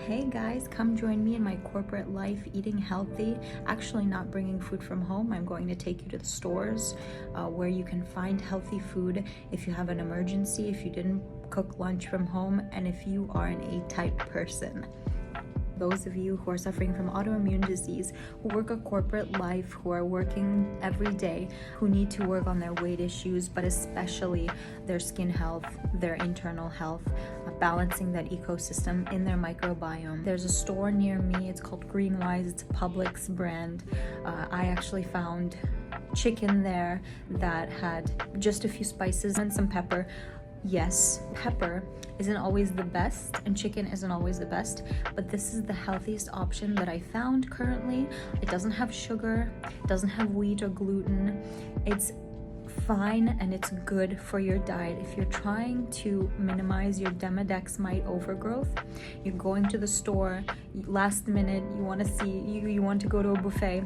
Hey guys, come join me in my corporate life eating healthy, actually not bringing food from home. I'm going to take you to the stores where you can find healthy food if you have an emergency, if you didn't cook lunch from home, and if you are an A-type person. Those of you who are suffering from autoimmune disease, who work a corporate life, who are working every day, who need to work on their weight issues, but especially their skin health, their internal health, balancing that ecosystem in their microbiome. There's a store near me, it's called Greenwise, it's a Publix brand. I actually found chicken there that had just a few spices and some pepper. Yes, pepper isn't always the best and chicken isn't always the best, but this is the healthiest option that I found currently. It doesn't have sugar, it doesn't have wheat or gluten. It's fine and it's good for your diet. If you're trying to minimize your Demodex mite overgrowth, you're going to the store, last minute, you want to go to a buffet,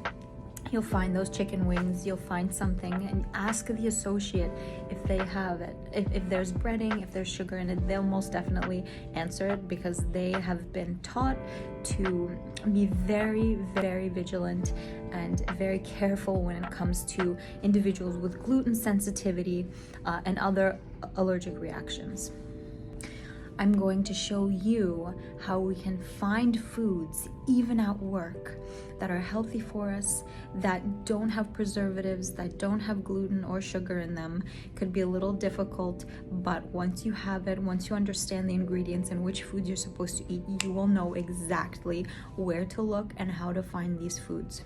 you'll find those chicken wings, you'll find something, and ask the associate if they have it. If there's breading, if there's sugar in it, they'll most definitely answer it because they have been taught to be very, very vigilant and very careful when it comes to individuals with gluten sensitivity and other allergic reactions. I'm going to show you how we can find foods, even at work, that are healthy for us, that don't have preservatives, that don't have gluten or sugar in them. Could be a little difficult, but once you have it, once you understand the ingredients and which foods you're supposed to eat, you will know exactly where to look and how to find these foods.